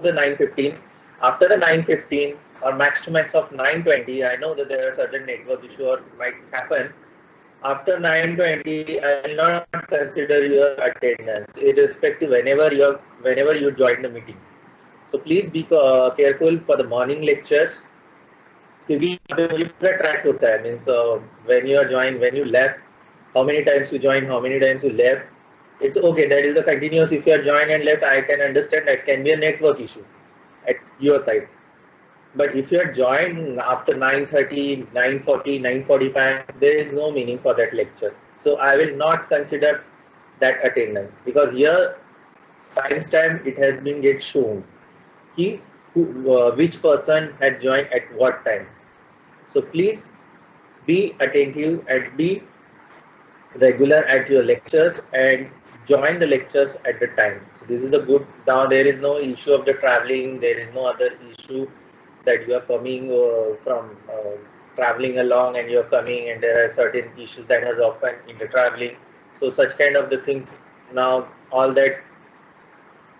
the 9:15. After the 9:15 or max to max of 9:20, I know that there are certain network issue or might happen. After 9:20, I will not consider your attendance, irrespective whenever you join the meeting. So please be careful for the morning lectures. क्योंकि ये पूरा track होता है, means when you are joined, when you left, how many times you joined, how many times you left. It's okay. That is the continuous. If you are joined and left, I can understand that can be a network issue at your side. But if you are joined after 9:30, 9:40, 9:45, there is no meaning for that lecture. So I will not consider that attendance, because here timestamp it has been get shown ki which person had joined at what time. So please be attentive and be regular at your lectures and join the lectures at the time. So this is the good. Now there is no issue of the traveling. There is no other issue that you are coming from traveling along and you are coming, and there are certain issues that has often in the traveling. So such kind of the things now, all that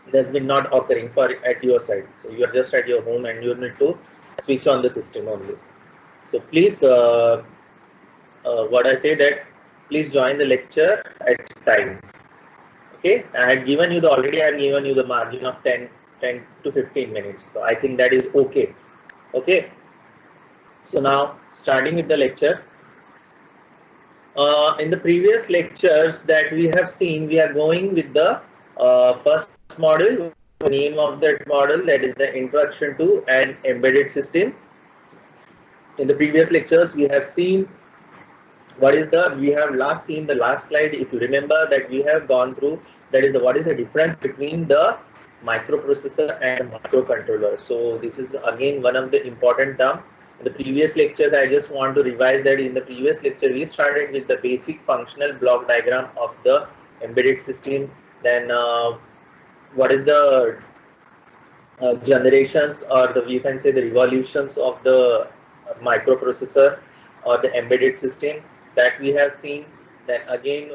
it has been not occurring for at your side. So you are just at your home and you need to switch on the system only. So please, what I say that please join the lecture at time. Okay, I had given you the already. I had given you the margin of 10 to 15 minutes. So I think that is okay. Okay. So now starting with the lecture. In the previous lectures that we have seen, we are going with the first module. The name of that model, that is the Introduction to an Embedded System. In the previous lectures, we have seen we have last seen the last slide. If you remember that we have gone through, that is what is the difference between the microprocessor and microcontroller. So this is again one of the important terms. In the previous lectures, I just want to revise that in the previous lecture, we started with the basic functional block diagram of the embedded system. Then what is the generations, or you can say the revolutions of the microprocessor or the embedded system that we have seen. Then again,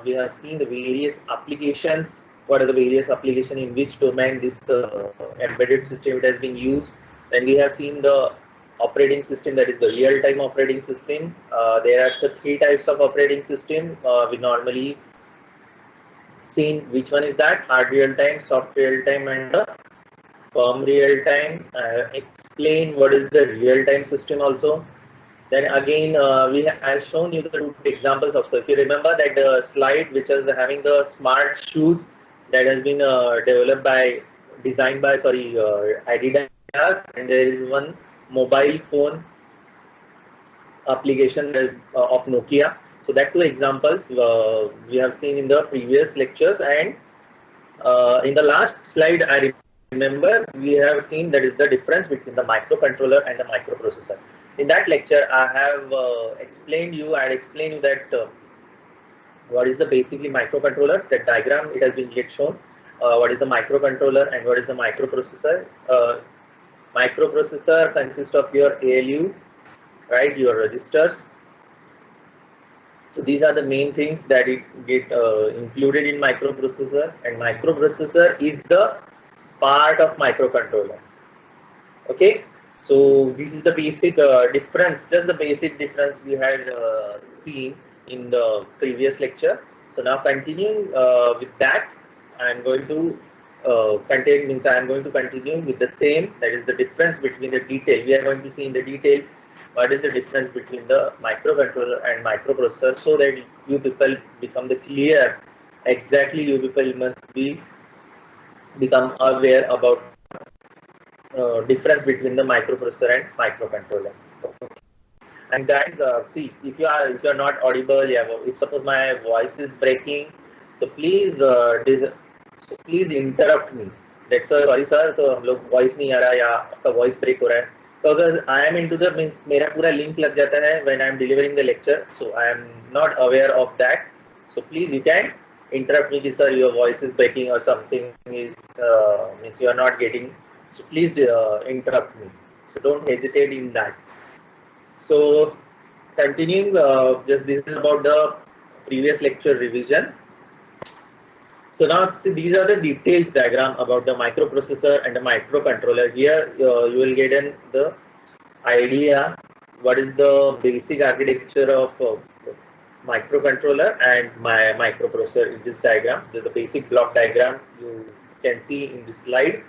we have seen the various applications. What are the various applications in which domain this embedded system has been used. Then we have seen the operating system, that is the real-time operating system. There are the three types of operating system we normally seen. Which one is that? Hard real-time, soft real-time, and the firm real-time. Explain what is the real-time system also. Then again, I have shown you the two examples of. So if you remember that slide which is having the smart shoes that has been designed by Adidas, and there is one mobile phone application of Nokia. So that two examples we have seen in the previous lectures, and in the last slide I remember we have seen that is the difference between the microcontroller and the microprocessor. In that lecture I have explained you that what is the basically microcontroller, that diagram it has been yet shown, what is the microcontroller and what is the microprocessor. Microprocessor consists of your ALU, right, your registers. So these are the main things that it get included in microprocessor, and microprocessor is the part of microcontroller. Okay, so this is the basic difference, just the basic difference we had seen in the previous lecture. So now continuing with that, I am going to I am going to continue with the same, that is the difference between the detail. We are going to see in the detail what is the difference between the microcontroller and microprocessor, so that you people become the clear, exactly you people must become aware about difference between the microprocessor and microcontroller. And guys, see, if you are not audible, if suppose my voice is breaking, so please please interrupt me. That's sorry sir, तो हम लोग voice नहीं आ रहा या आपका voice break हो रहा है. तो अगर I am into the means मेरा पूरा link लग जाता है when I am delivering the lecture, so I am not aware of that. So please you can interrupt me, sir, your voice is breaking or something is means you are not getting. So please interrupt me. So don't hesitate in that. So continuing, just this is about the previous lecture revision. So now see, these are the details diagram about the microprocessor and the microcontroller. Here you will get the idea what is the basic architecture of microcontroller and my microprocessor in this diagram. This is the basic block diagram you can see in this slide.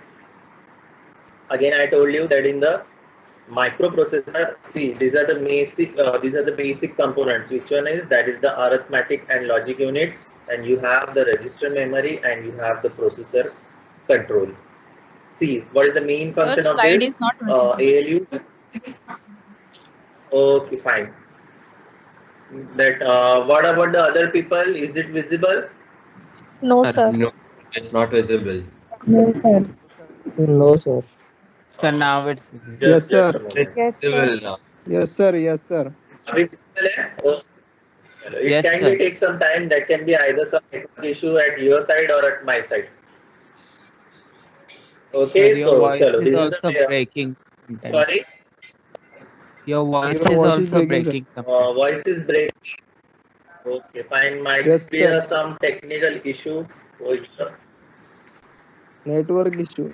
Again, I told you that in the microprocessor, see, these are the basic components. Which one is that? Is the arithmetic and logic unit, and you have the register memory, and you have the processor control. See, what is the main function of slide this is not visible. ALU? Okay, fine. That what about the other people? Is it visible? No, sir. No, it's not visible. No, sir. No, sir. So now it's Yes, sir. Just a moment. Yes, sir. Visible now. Yes, sir. Yes, sir. अभी visible है? Oh, it Yes, can sir. be take some time. That can be either some network issue at your side or at my side. Okay, Sir, so your voice chalo, is this is also the breaking. sorry, Your voice Your is voice is also breaking, sir. breaking. sometimes. voice is breaking. Okay, fine. Might Yes, be sir. some technical issue over here. Network issue.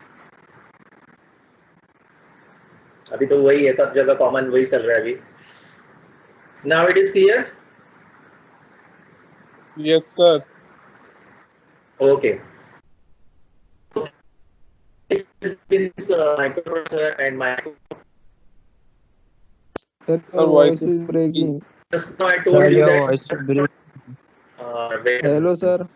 अभी तो वही है, सब जगह common वही चल रहा है अभी. Now it is clear. Yes, sir. Okay. This microprocessor and micro. Sir, Sir, your voice voice is breaking. Just now I Sir, told you your that. voice is breaking. Hello, sir.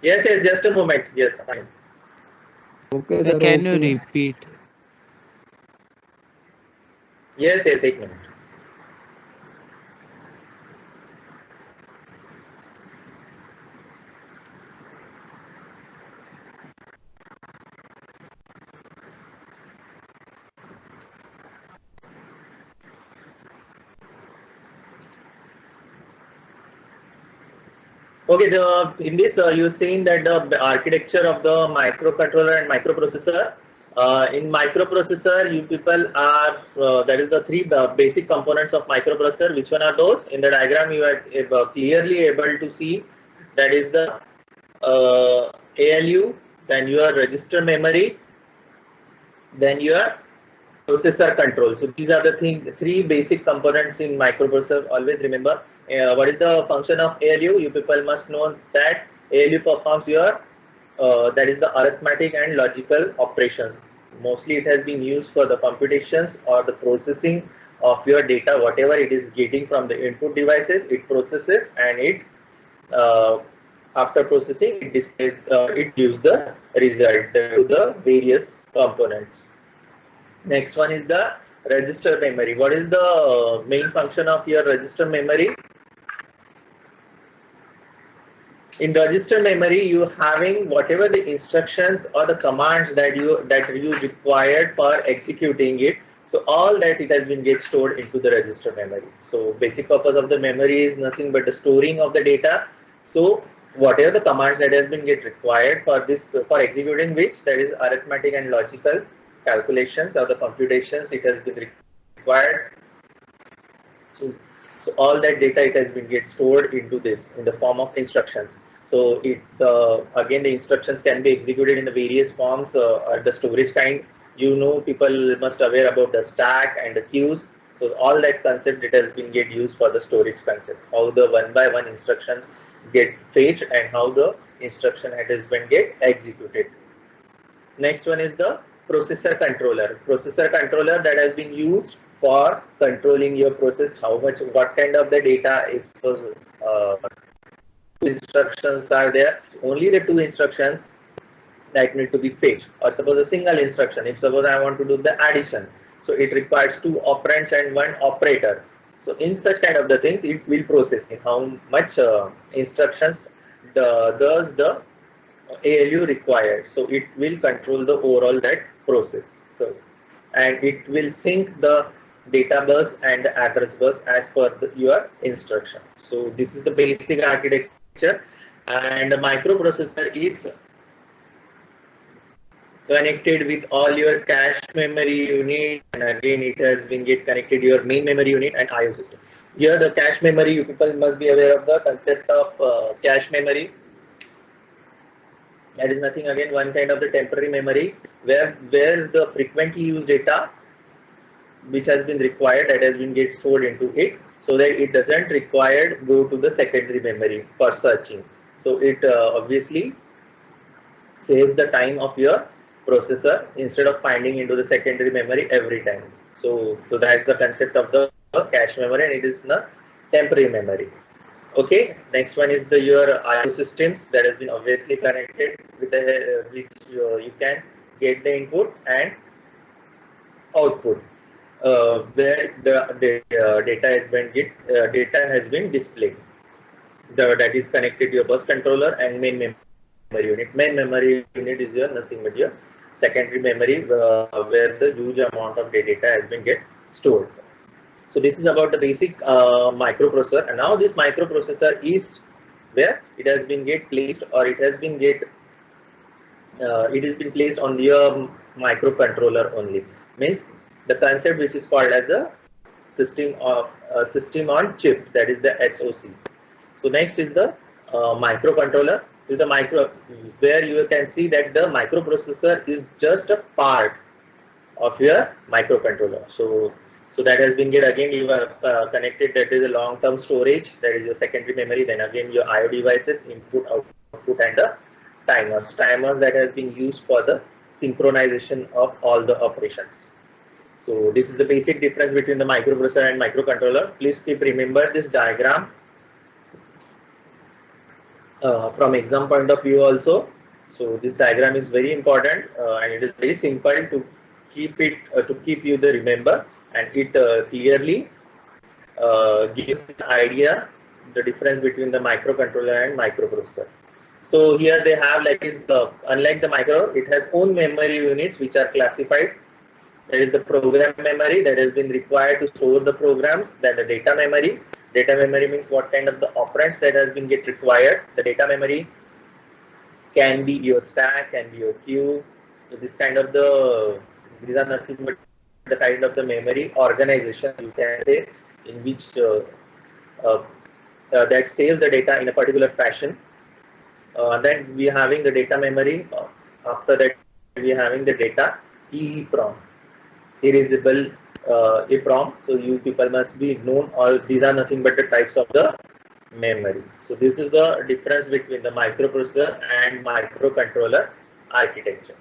Yes, yes. Just a moment. Yes, fine. Okay, Sir, sir. can you Okay. repeat? Yes, yes. एक minute. Okay, in this you're seeing that the architecture of the microcontroller and microprocessor. In microprocessor, you people are that is the three basic components of microprocessor. Which one are those? In the diagram, you are clearly able to see that is the ALU, then your register memory, then your processor control. So these are the three basic components in microprocessor. Always remember what is the function of ALU. You people must know that ALU performs your that is the arithmetic and logical operations. Mostly it has been used for the computations or the processing of your data. Whatever it is getting from the input devices, it processes, and it after processing it displays it gives the result to the various components. Next one is the register memory. What is the main function of your register memory? In register memory, you having whatever the instructions or the commands that you required for executing it. So all that it has been get stored into the register memory. So basic purpose of the memory is nothing but the storing of the data. So whatever the commands that has been get required for this for executing which, that is arithmetic and logical calculations or the computations, it has been required. So all that data it has been get stored into this in the form of instructions. So it again the instructions can be executed in the various forms at the storage kind. You know, people must aware about the stack and the queues. So all that concept it has been get used for the storage concept. How the one by one instruction get fetched and how the instruction has been get executed. Next one is the processor controller. Processor controller that has been used for controlling your process, how much, what kind of the data. If so, instructions are there, only the two instructions that need to be fetched. Or suppose a single instruction. If suppose I want to do the addition, so it requires two operands and one operator. So in such kind of the things, it will process how much instructions does the ALU required. So it will control the overall that process. So and it will sync the data bus and the address bus as per your instruction. So this is the basic architecture, and the microprocessor is connected with all your cache memory unit, and again it has been get connected your main memory unit and IO system. Here the cache memory, you people must be aware of the concept of cache memory. That is nothing again one kind of the temporary memory where the frequently used data which has been required that has been get stored into it, so that it doesn't require go to the secondary memory for searching. So it obviously saves the time of your processor instead of finding into the secondary memory every time. So that's the concept of the cache memory, and it is the temporary memory. Okay, next one is the your IO systems that has been obviously connected with the which you can get the input and output where the data has been displayed. That is connected to your bus controller and main memory unit. Main memory unit is your nothing but your secondary memory where the huge amount of data has been get stored. So this is about the basic microprocessor, and now this microprocessor is where it has been get placed, or it has been placed on your microcontroller only. Means the concept which is called as the system on chip, that is the SoC. So next is the microcontroller. This is the micro where you can see that the microprocessor is just a part of your microcontroller. So that has been get again you are connected. That is a long-term storage. That is your secondary memory. Then again your IO devices, input, output, and the timers. Timers that has been used for the synchronization of all the operations. So this is the basic difference between the microprocessor and microcontroller. Please keep remember this diagram from exam point of view also. So this diagram is very important and it is very simple to keep it to keep you the remember, and it clearly gives the idea the difference between the microcontroller and microprocessor. So here they have like is the unlike the micro, it has own memory units which are classified. There is the program memory that has been required to store the programs. Then the data memory. Data memory means what kind of the operands that has been get required. The data memory can be your stack, can be your queue. So this kind of these are nothing but the kind of the memory organization you can say in which that saves the data in a particular fashion. Then we are having the data memory. After that we are having the data EEPROM. Erasable EEPROM. So you people must be known, or these are nothing but the types of the memory. So this is the difference between the microprocessor and microcontroller architecture.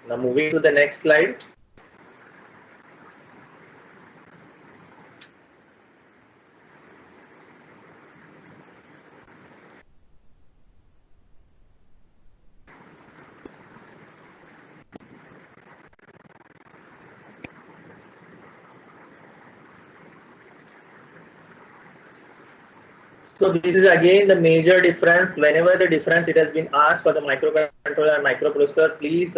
Now moving to the next slide. So this is again the major difference. Whenever the difference it has been asked for the microcontroller and microprocessor, please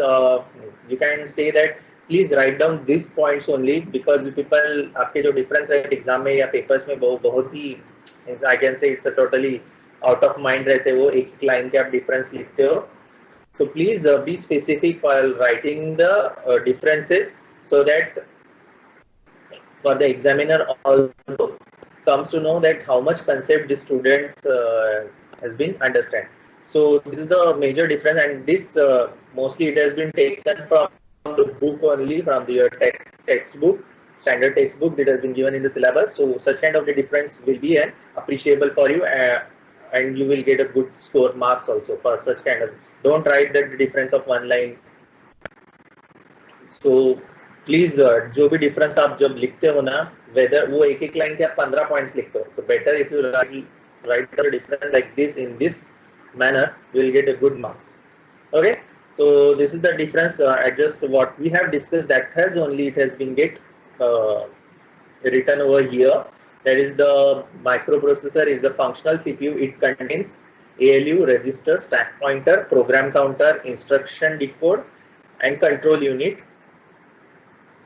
you can say that please write down these points only, because people आपके जो difference है exam में या papers में बहुत ही I can say it's a totally out of mind रहते हैं, वो एक line के आप difference लिखते हो. So please be specific while writing the differences, so that for the examiner also comes to know that how much concept the students has been understand. So this is the major difference, and this mostly it has been taken from the book only, from the textbook, standard textbook that has been given in the syllabus. So such kind of the difference will be an appreciable for you, and you will get a good score marks also for such kind of. Don't write the difference of one line. So please जो भी difference आप जब लिखते हो ना, weather वो एक line के आप 15 पॉइंट्स लिखते हो, so better if you right the difference like this in this manner, you will get a good marks. Okay, so this is the difference. Just what we have discussed, that has only it has been get written over here. That is the microprocessor is the functional CPU. It contains ALU, register, stack pointer, program counter, instruction decode, and control unit,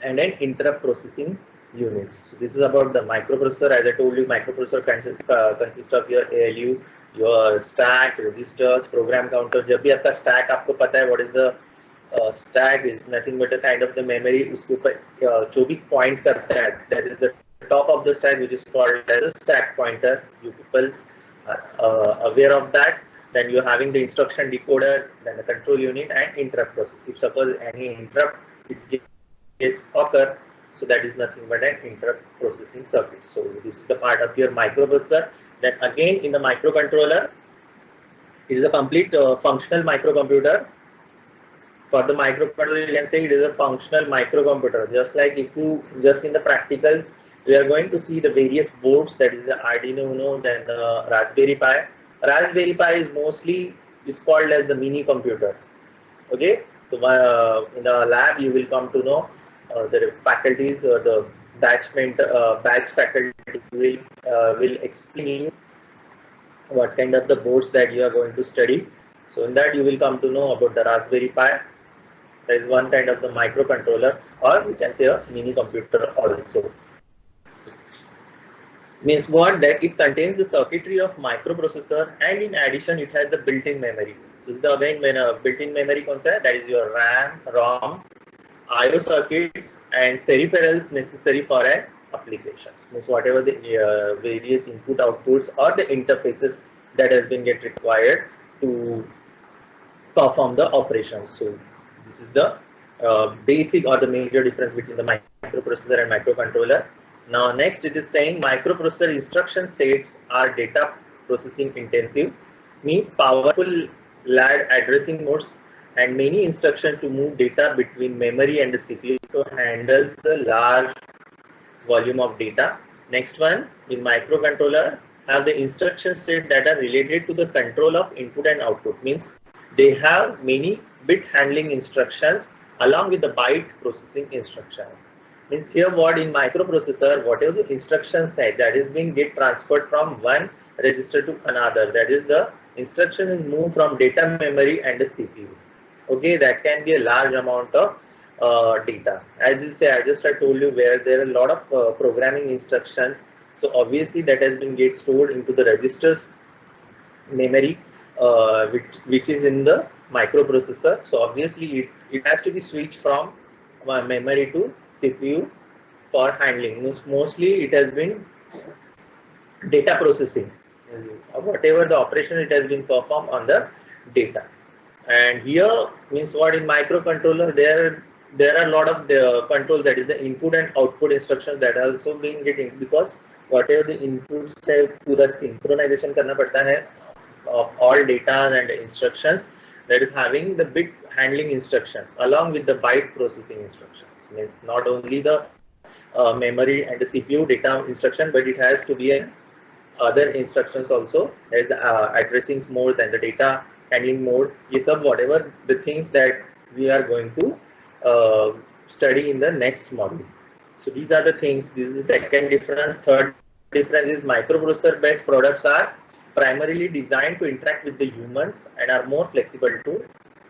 and an interrupt processing units. This is about the microprocessor. As I told you, microprocessor consists of your ALU, your stack, registers, program counter. जब भी आपका stack आपको पता है, what is the stack is nothing but a kind of the memory. उसके ऊपर जो भी point करता है, that is the top of the stack, which is called as a stack pointer. You people are aware of that. Then you're having the instruction decoder, then the control unit and interrupt process. If suppose any interrupt it gets occur, so that is nothing but an interrupt processing circuit. So this is the part of your microprocessor. Then again in the microcontroller, it is a complete functional microcomputer. For the microcontroller, you can say it is a functional microcomputer. Just like if you just in the practicals, we are going to see the various boards, that is the Arduino Uno, then the Raspberry Pi. Raspberry Pi is mostly it's called as the mini computer. Okay, so in the lab you will come to know the faculties or the batch faculty will explain what kind of the boards that you are going to study. So in that you will come to know about the Raspberry Pi. There is one kind of the microcontroller, or we can say a mini computer also. Means what? That it contains the circuitry of microprocessor, and in addition it has the built-in memory. So this is again when a built-in memory concept, that is your RAM, ROM, I/O circuits and peripherals necessary for an applications. Means whatever the various input outputs or the interfaces that has been get required to perform the operations. So this is the basic or the major difference between the microprocessor and microcontroller. Now next it is saying microprocessor instruction sets are data processing intensive, means powerful LAD addressing modes and many instructions to move data between memory and the CPU to handle the large volume of data. Next one, in microcontroller have the instruction set that are related to the control of input and output, means they have many bit handling instructions along with the byte processing instructions. Means here what in microprocessor, whatever the instruction set that is being get transferred from one register to another, that is the instruction is moved from data memory and the CPU. Okay, that can be a large amount of data. As you say, I told you where there are a lot of programming instructions. So obviously that has been get stored into the registers memory, which is in the microprocessor. So obviously it has to be switched from memory to CPU for handling. Mostly it has been data processing. Whatever the operation it has been performed on the data. And here means what in microcontroller there are a lot of the controls, that is the input and output instructions that are also being getting, because whatever the inputs है पूरा synchronization करना पड़ता है of all data and instructions, that is having the bit handling instructions along with the byte processing instructions. Means not only the memory and the CPU data instruction, but it has to be an other instructions also. There is addressing mode and the data handling mode. These are whatever the things that we are going to study in the next module. So these are the things. This is the second difference. Third difference is microprocessor based products are primarily designed to interact with the humans and are more flexible to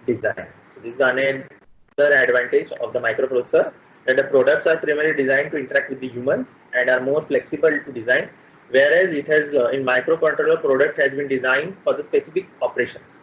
design. So this is another advantage of the microprocessor, that the products are primarily designed to interact with the humans and are more flexible to design, whereas it has in microcontroller product has been designed for the specific operations.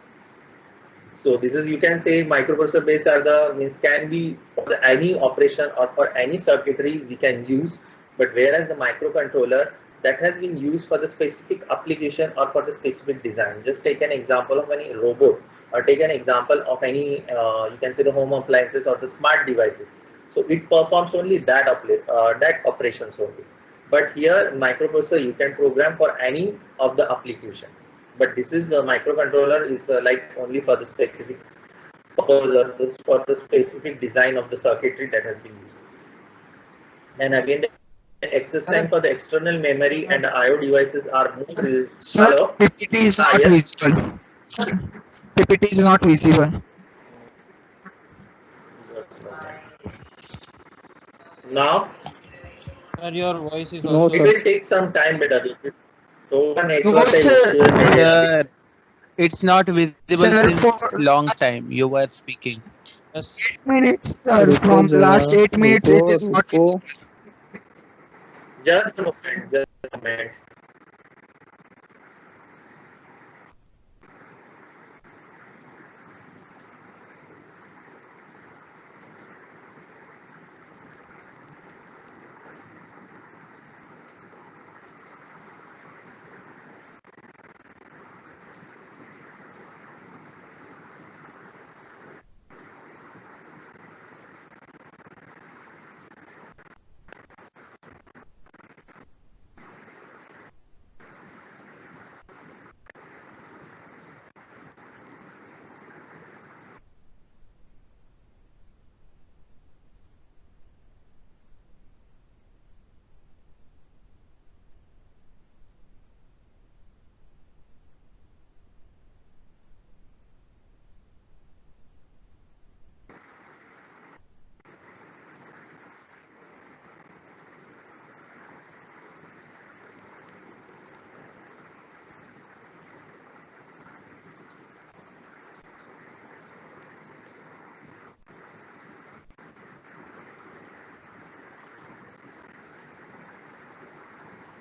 So this is, you can say microprocessor based are the means can be for the any operation or for any circuitry we can use, but whereas the microcontroller that has been used for the specific application or for the specific design. Just take an example of any robot, or take an example of any you can say the home appliances or the smart devices. So it performs only that operations only. But here microprocessor you can program for any of the applications. But this is the microcontroller is like only for the specific purpose, for the specific design of the circuitry that has been used. And again, the access time for the external memory and the I/O devices are more. Sir, Hello? PPT is not Yes. visible. PPT is not visible. Now Sir, your voice is No, also. it sir. will take some time, but so network No, sir. Sir, it's not visible Sir, since for long last time. You were speaking. Yes. 8 minutes, sir. रुको From जरा, last 8 minutes, रुको it is not रुको. visible. just a moment, just a moment.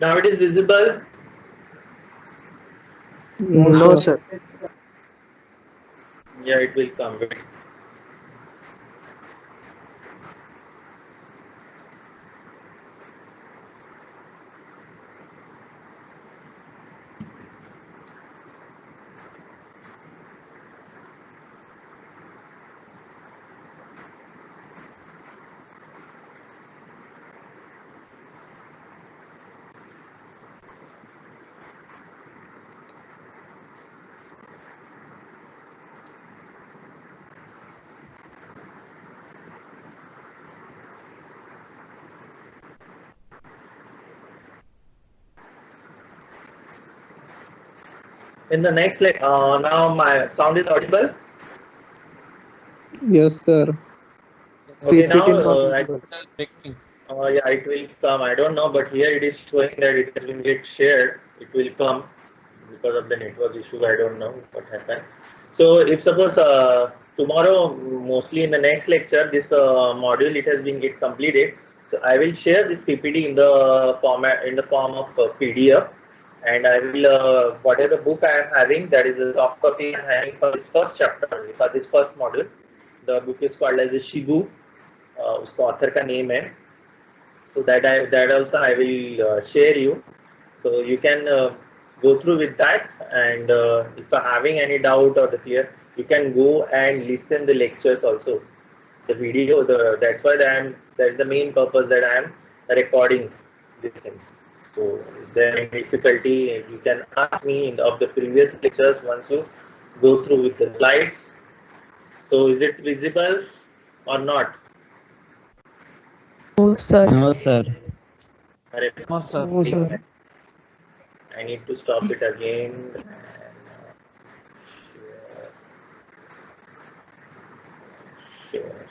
Now it is visible. No, sir. Yeah, it will come. Wait. In the next, now my sound is audible. Yes, sir. Okay, now PPT not visible. Breaking. yeah, it will come. I don't know, but here it is showing that it has been get shared. It will come because of the network issue. I don't know what happened. So if suppose tomorrow, mostly in the next lecture, this module it has been get completed. So I will share this PPT in the form of PDF, and I will whatever the book I am having, that is a soft copy I am having for this first chapter, for this first module. The book is called as a Shibu. उसका author का name है. So that also I will share you. So you can go through with that, and if you are having any doubt or the clear, you can go and listen the lectures also. The video, that's why that's the main purpose that I am recording these things. So is there any difficulty? You can ask me of the previous lectures once you go through with the slides. So is it visible or not? No, sir. No, sir. No, sir. No, sir. I need to stop it again. And, share.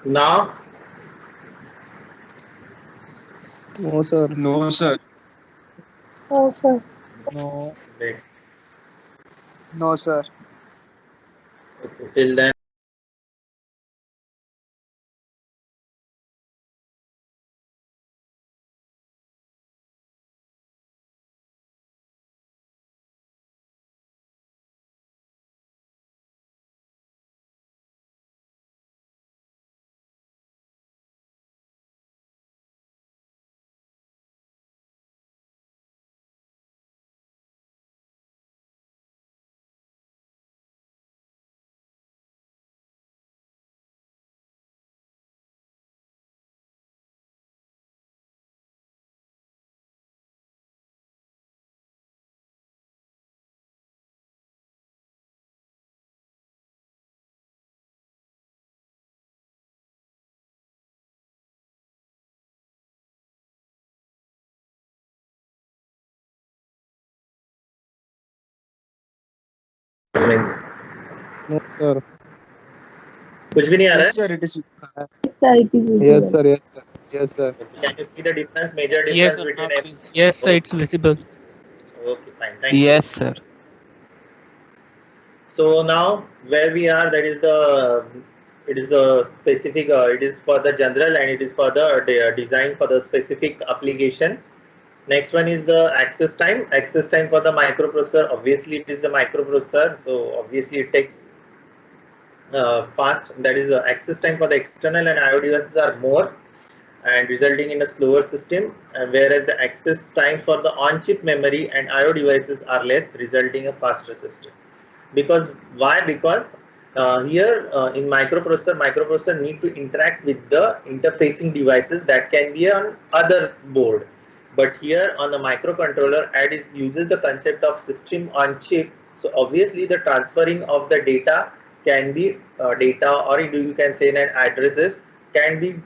Now, No, sir. No, sir. No, sir. No. wait. No, sir. Okay, till then. No, sir. कुछ भी नहीं आ रहा है? sir. It is. Yes, sir, it is visible. Yes, sir. Yes, sir. Yes, sir. Can you see the difference, major difference Yes, sir. between F? Yes, sir. It's visible. Okay, fine. Thank you. Yes, sir. So now where we are, that is it is a specific, it is for the general and it is for the design for the specific application. Next one is the access time. Access time for the microprocessor. Obviously, it is the microprocessor, so obviously it takes fast, that is the access time for the external and IO devices are more and resulting in a slower system, whereas the access time for the on-chip memory and IO devices are less, resulting in a faster system. Because why? Because here in microprocessor need to interact with the interfacing devices that can be on other board. But here on the microcontroller, it uses the concept of system on chip. So obviously the transferring of the data can be data, or you can say that addresses can be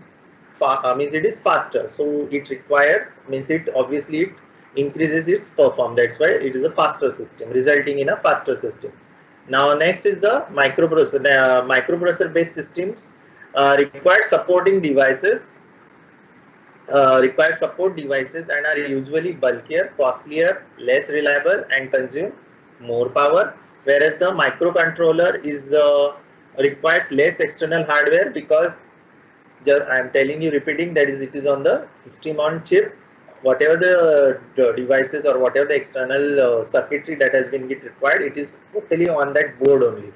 means it is faster. So it requires, means it obviously it increases its performance. That's why it is a faster system, resulting in a faster system. Now next is the microprocessor. Microprocessor based systems require supporting devices, and are usually bulkier, costlier, less reliable, and consume more power. Whereas the microcontroller is requires less external hardware, because I am telling you, repeating, that is, it is on the system on chip. Whatever the devices or whatever the external circuitry that has been required, it is totally on that board only.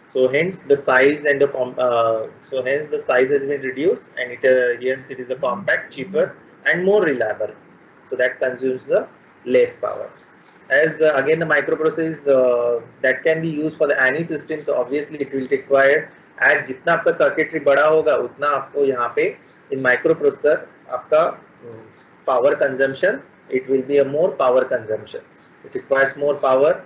So hence the size and the size has been reduced, and hence it is a compact, cheaper, and more reliable. So that consumes the less power. As again the microprocessor is, that can be used for the any system. So obviously it will require, as जितना आपका circuitry बड़ा होगा उतना आपको यहाँ पे in microprocessor आपका power consumption, it will be a more power consumption. It requires more power,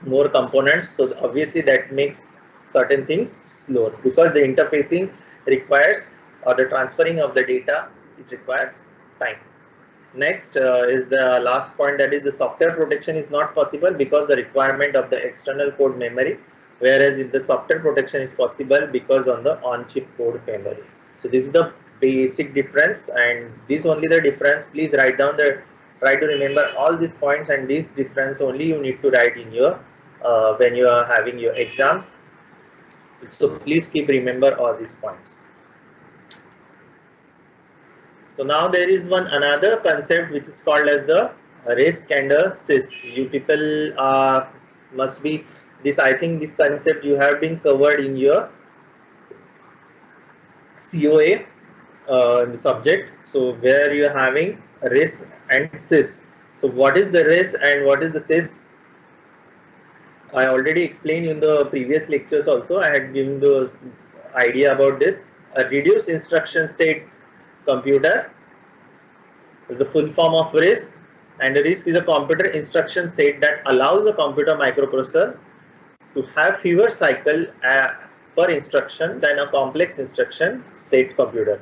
more components. So obviously that makes certain things slower, because the interfacing requires, or the transferring of the data, it requires time. Next is the last point, that is the software protection is not possible because the requirement of the external code memory, whereas if the software protection is possible because on the on-chip code memory. So this is the basic difference, and this only the difference. Please write down try to remember all these points, and this difference only you need to write in your when you are having your exams. So please keep remember all these points. So now there is another concept which is called as the RISC and the CISC. You people must be this. I think this concept you have been covered in your COA subject. So where you are having RISC and CISC. So what is the RISC and what is the CISC? I already explained in the previous lectures also. I had given the idea about this. A reduced instruction set computer is the full form of RISC, and a RISC is a computer instruction set that allows a computer microprocessor to have fewer cycles per instruction than a complex instruction set computer.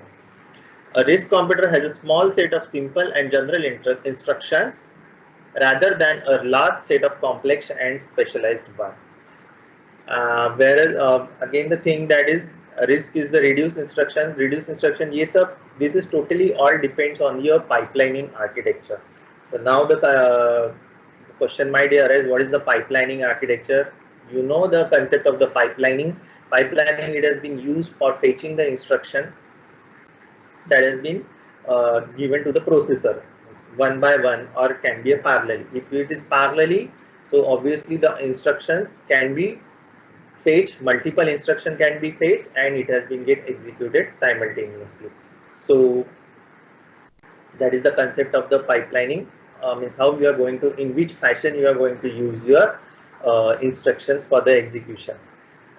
A RISC computer has a small set of simple and general instructions rather than a large set of complex and specialized one. Whereas again the thing that is RISC is the reduced instruction. Yes sir, this is totally all depends on your pipelining architecture. So now the question might arise, what is the pipelining architecture? You know the concept of the pipelining. Pipelining, it has been used for fetching the instruction that has been given to the processor one by one, or can be a parallel. If it is parallelly, so obviously the instructions can be fetched, multiple instruction can be fetched, and it has been get executed simultaneously. So that is the concept of the pipelining. Means how you are going to, in which fashion you are going to use your instructions for the executions.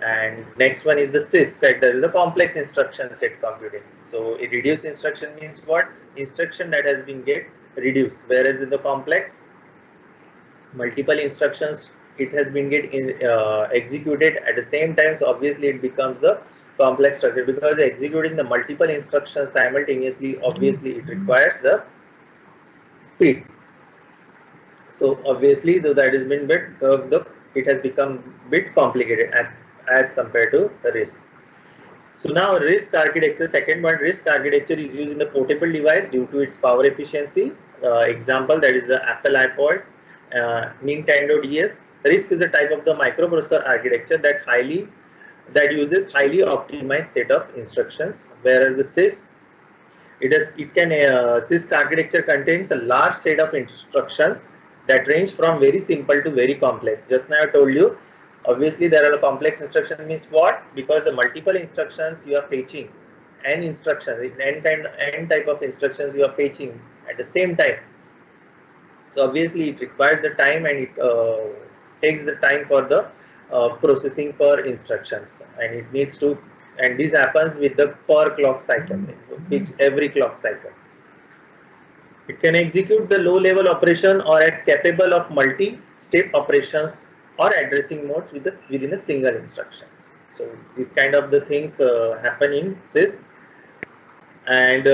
And next one is the CISC, that is the complex instruction set computing. So a reduced instruction means what? Instruction that has been get reduced, whereas in the complex, multiple instructions, it has been get executed at the same time. So obviously it becomes the complex structure, because executing the multiple instructions simultaneously, obviously it requires the speed. So obviously that has been bit it has become bit complicated as compared to the RISC. So now RISC architecture, second one, RISC architecture is used in the portable device due to its power efficiency. Example, that is the Apple iPod, Nintendo DS. RISC is a type of the microprocessor architecture that uses highly optimized set of instructions, whereas the CISC, CISC architecture contains a large set of instructions that range from very simple to very complex. Just now I told you, Obviously, there are complex instruction means what? Because the multiple instructions you are fetching, n instructions, n type of instructions you are fetching at the same time. So obviously, it requires the time and it takes the time for the processing per instructions, and it needs to, and this happens with the per clock cycle, which every clock cycle. It can execute the low level operation or at capable of multi-step operations or addressing modes within a single instructions. So these kind of the things happen in CISC, and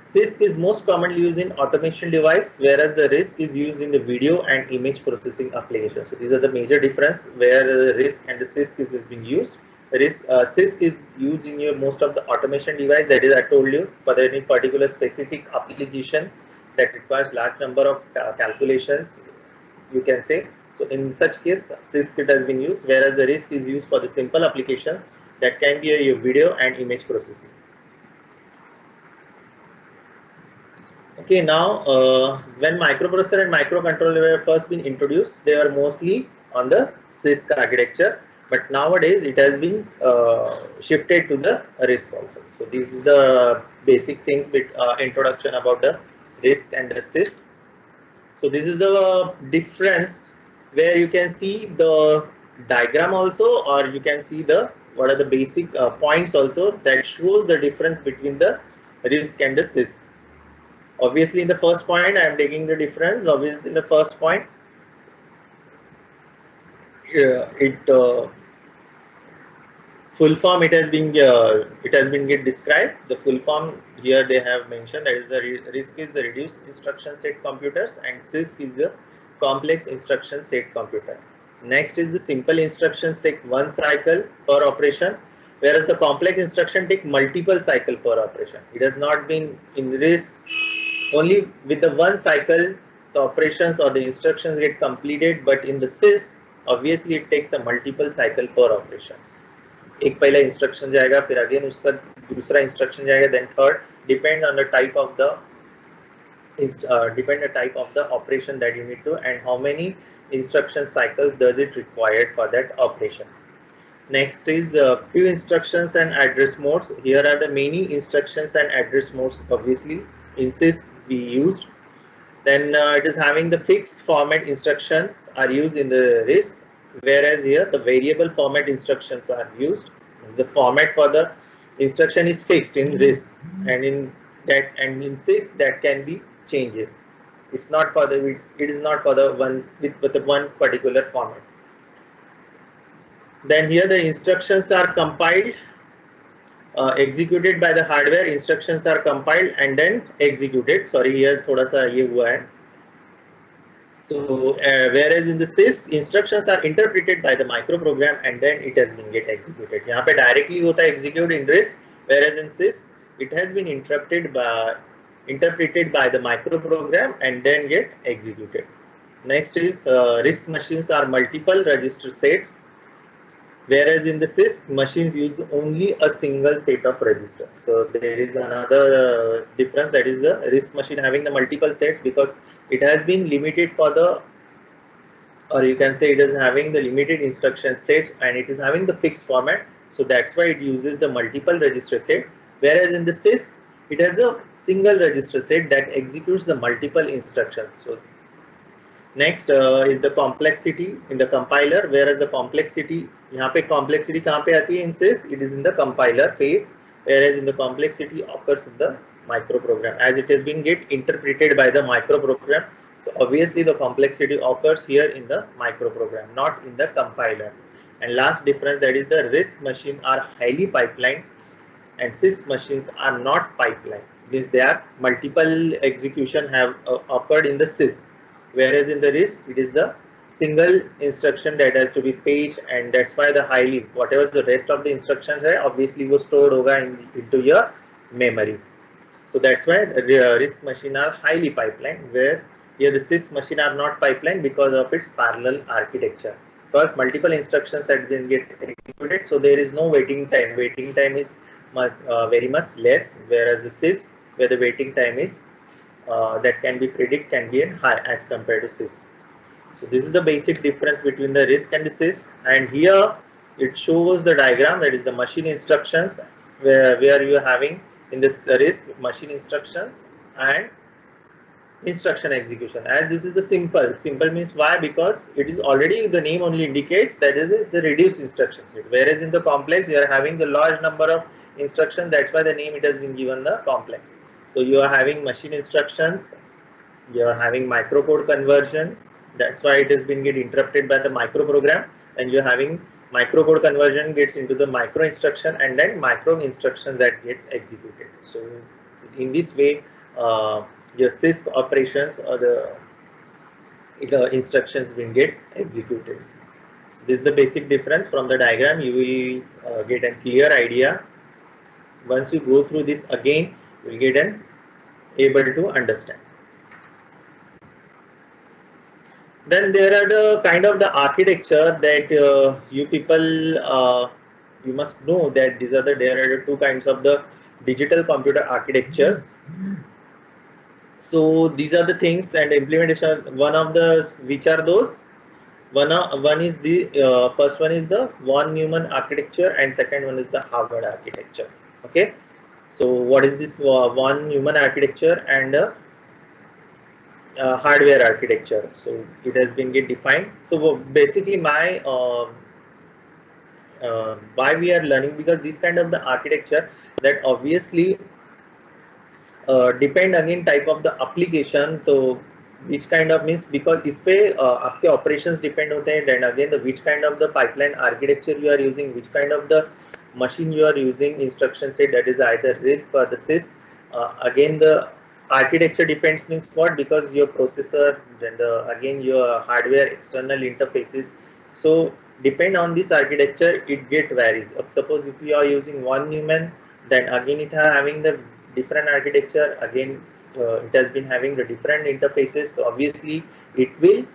CISC is most commonly used in automation device, whereas the RISC is used in the video and image processing applications. So these are the major difference where the RISC and the CISC is being used. CISC is used in your most of the automation device, that is I told you, for any particular specific application that requires large number of calculations, you can say. So in such case, CISC it has been used, whereas the RISC is used for the simple applications that can be a video and image processing. Okay, now when microprocessor and microcontroller were first been introduced, they were mostly on the CISC architecture, but nowadays it has been shifted to the RISC also. So this is the basic things with introduction about the RISC and the CISC. So this is the difference where you can see the diagram also, or you can see the what are the basic points also that shows the difference between the RISC and the CISC. Obviously, in the first point, I am taking the difference. Obviously, in the first point, full form it has been get described. The full form here they have mentioned, that is the RISC is the reduced instruction set computers and CISC is the complex instruction set computer. Next is the simple instructions take one cycle per operation, whereas the complex instruction take multiple cycle per operation. It has not been in RISC. Only with the one cycle, the operations or the instructions get completed, but in the CISC, obviously it takes the multiple cycle per operations. एक पहला instruction जाएगा, फिर again उसका दूसरा instruction जाएगा, then third, depend on the type of the operation that you need to, and how many instruction cycles does it require for that operation. Next is few instructions and address modes. Here are the many instructions and address modes. Obviously, in CISC we used. Then it is having the fixed format instructions are used in the RISC, whereas here the variable format instructions are used. The format for the instruction is fixed in RISC, and in CISC that can be changes. It's not for the it is not for the one with the one particular format. Then here the instructions are compiled, executed by the hardware. Instructions are compiled and then executed. Sorry, here थोड़ा सा ये हुआ है. So whereas in the CISC, instructions are interpreted by the microprogram and then it has been get executed. यहाँ पे directly होता है execute in RISC, whereas in CISC it has been interpreted by the microprogram and then get executed. Next is RISC machines are multiple register sets, whereas in the CISC machines use only a single set of registers. So there is another difference, that is the RISC machine having the multiple sets because it has been limited for the, or you can say it is having the limited instruction sets and it is having the fixed format. So that's why it uses the multiple register set. Whereas in the CISC, it has a single register set that executes the multiple instructions. So next is the complexity in the compiler, whereas the complexity, यहाँ पे complexity कहाँ पे आती है in CISC? It is in the compiler phase, whereas in the complexity occurs in the microprogram as it has been get interpreted by the microprogram. So obviously the complexity occurs here in the microprogram, not in the compiler. And last difference, that is the RISC machine are highly pipelined and CISC machines are not pipelined. Means they are multiple execution have occurred in the CISC. Whereas in the RISC, it is the single instruction that has to be fetched, and that's why the highly, whatever the rest of the instructions है, obviously was stored होगा into your memory. So that's why the RISC machine are highly pipelined, where here the CISC machine are not pipelined because of its parallel architecture. Because multiple instructions have been get executed, so there is no waiting time. Waiting time is very much less, whereas the CISC, where the waiting time is that can be predicted, can be high as compared to CISC. So this is the basic difference between the RISC and the sys. And here it shows the diagram, that is the machine instructions, where you are having in this RISC machine instructions and instruction execution. As this is the simple means why? Because it is already, the name only indicates that is the reduced instruction set. Whereas in the complex you are having the large number of instructions, that's why the name it has been given the complex. So you are having machine instructions, you are having microcode conversion, that's why it has been get interrupted by the micro program, and you are having microcode conversion gets into the micro instruction, and then micro instruction that gets executed. So in this way your CISC operations or the instructions will get executed. So this is the basic difference. From the diagram you will get a clear idea. Once you go through this again, you will get an able to understand. Then there are the kind of the architecture that you people you must know that these are there are two kinds of the digital computer architectures. So these are the things and implementation. One of the which are those? One is the first one is the von Neumann architecture, and second one is the Harvard architecture. Okay. So what is this von Neumann architecture and hardware architecture? So it has been defined. So basically my why we are learning, because this kind of the architecture that obviously depend again type of the application. So which kind of means, because इस पे आपके operations depend होते हैं, then again the which kind of the pipeline architecture you are using, which kind of the machine you are using, instruction set, that is either RISC or the sys. Again the architecture depends means what? Because your processor, then again your hardware external interfaces. So depend on this architecture it get varies. Suppose if you are using von Neumann, then again it having the different architecture, again it has been having the different interfaces. So obviously it will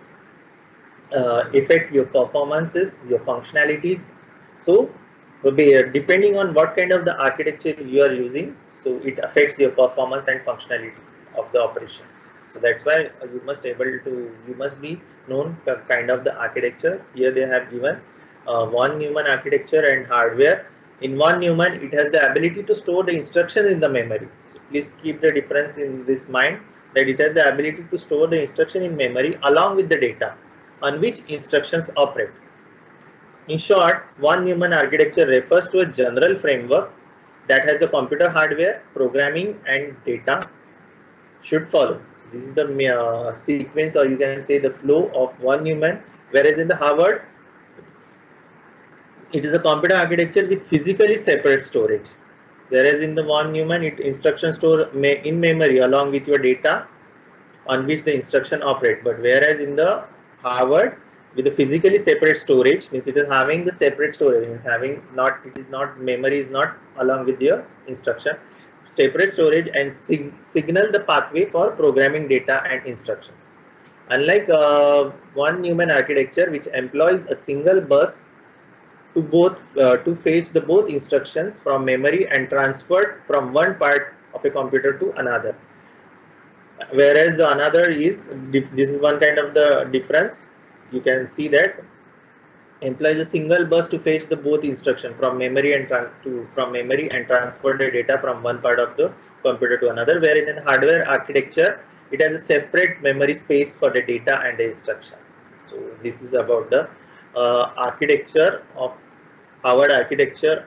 affect your performances, your functionalities. So depending on what kind of the architecture you are using, so it affects your performance and functionality of the operations. So that's why you must be known kind of the architecture. Here they have given von Neumann architecture and hardware. In von Neumann, it has the ability to store the instructions in the memory. So please keep the difference in this mind, that it has the ability to store the instruction in memory along with the data on which instructions operate. In short, von Neumann architecture refers to a general framework that has a computer hardware, programming and data should follow. So this is the sequence, or you can say the flow of von Neumann, whereas in the Harvard, it is a computer architecture with physically separate storage. Whereas in the von Neumann, it instruction store in memory along with your data on which the instruction operate. But whereas in the Harvard, with the physically separate storage, means it is having the separate storage, means having not, it is not, memory is not along with your instruction, separate storage, and signal the pathway for programming data and instruction. Unlike von Neumann architecture, which employs a single bus to fetch the both instructions from memory and transferred from one part of a computer to another. Whereas the another is, this is one kind of the difference. You can see that employs a single bus to fetch the both instruction from memory and transfer the data from one part of the computer to another. Wherein in the hardware architecture, it has a separate memory space for the data and the instruction. So this is about the architecture of Harvard architecture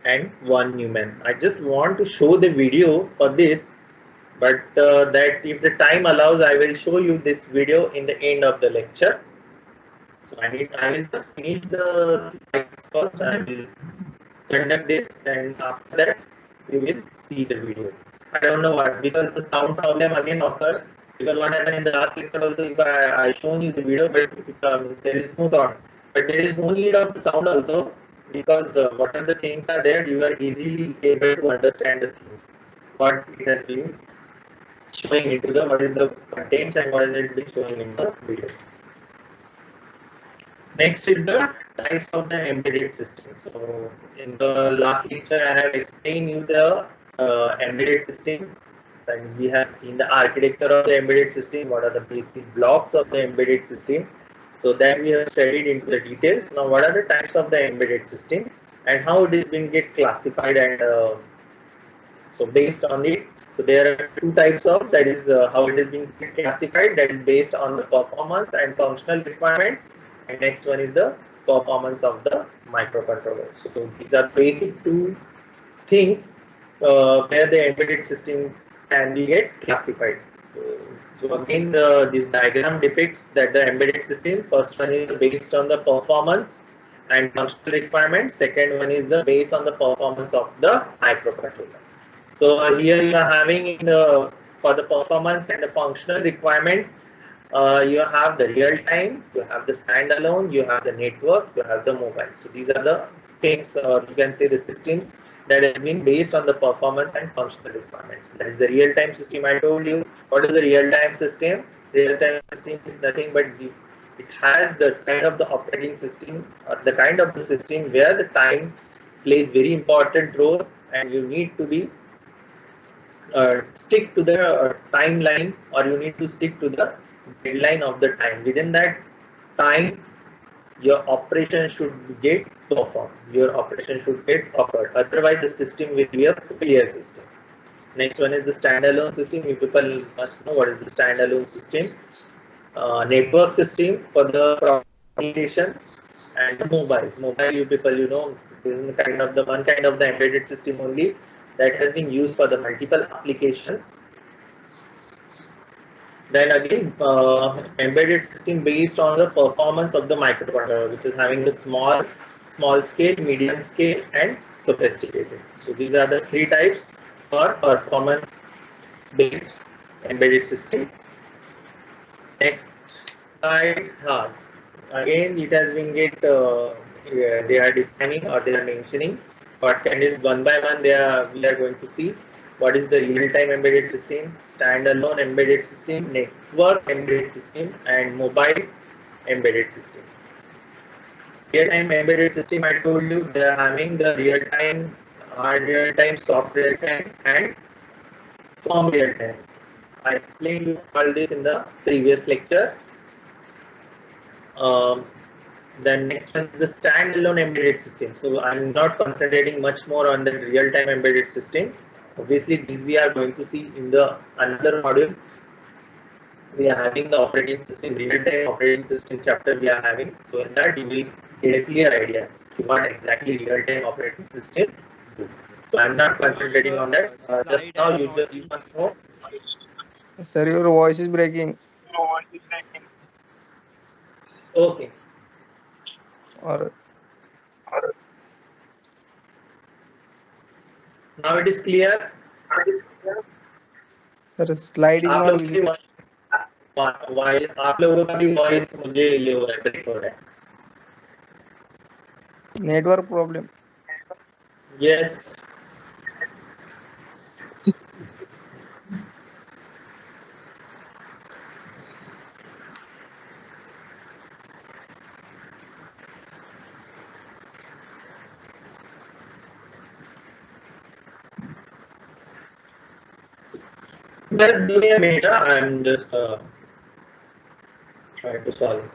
and von Neumann. I just want to show the video for this, but that if the time allows, I will show you this video in the end of the lecture. So I will just finish the slides first. I will conduct this, and after that we will see the video. I don't know what, because the sound problem again occurs. Because what happened in the last lecture also, if I shown you the video, but there is no sound. But there is no need of the sound also, because whatever the things are there, you are easily able to understand the things. What it has been showing into the, what is the content and what is it been showing in the video. Next is the types of the embedded system. So in the last lecture, I have explained you the embedded system, Then we have seen the architecture of the embedded system, what are the basic blocks of the embedded system. So that we have studied into the details. Now, what are the types of the embedded system and how it is being get classified and so based on it, so there are two types of that is how it is being classified. That is based on the performance and functional requirements, and next one is the performance of the microcontroller. So these are basic two things where the embedded system can be get classified. So again, this diagram depicts that the embedded system. First one is based on the performance and functional requirements. Second one is the based on the performance of the microcontroller. So here you are having in the for the performance and the functional requirements, you have the real time, you have the standalone, you have the network, you have the mobile. So these are the things, or you can say the systems that has been based on the performance and functional requirements. That is the real time system. I told you what is the real time system. Real time system is nothing but it has the kind of the operating system or the kind of the system where the time plays very important role, and you need to be stick to the timeline, or you need to stick to the deadline of the time. Within that time, your operation should get performed. Your operation should get occurred. Otherwise, the system will be a failure system. Next one is the standalone system. You people must know what is the standalone system. Network system for the communication, and the mobiles. Mobile, you people, you know, this is the kind of the one kind of the embedded system only that has been used for the multiple applications. Then again, embedded system based on the performance of the microcontroller, which is having the small scale, medium scale, and sophisticated. So these are the three types for performance based embedded system. Next slide. Again, it has been they are defining or they are mentioning what kind is one by one. We are going to see what is the real-time embedded system, standalone embedded system, network embedded system, and mobile embedded system. Real-time embedded system, I told you they are having the real-time, soft real-time, and firm real-time. I explained you all this in the previous lecture. Then next one is the standalone embedded system. So I'm not concentrating much more on the real-time embedded system. Obviously, this we are going to see in the another module. We are having the operating system, real-time operating system chapter we are having. So in that you will get a clear idea what exactly real-time operating system do. So I'm not concentrating on that. Just now you must know. Sir, your voice is breaking. Okay. Or Now it is clear. sir, slide is आप not लोगों की visible. Voice आप लोगों का भी voice मुझे ये हो रहा है, ब्रेक हो रहा है. Network problem. Yes. Just give me a minute. I'm just trying to solve it.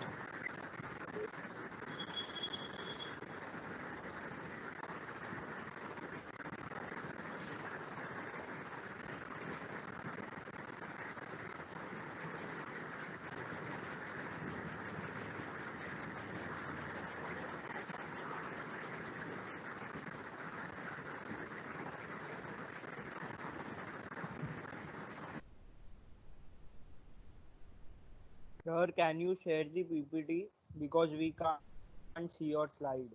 Sir, can you share the PPT because we can't see your slide?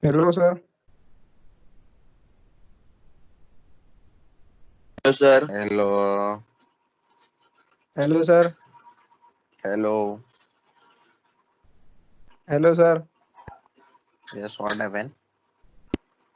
Hello, sir. Hello, sir. Hello. Hello, sir. Hello. Hello, sir. Yes, what happened?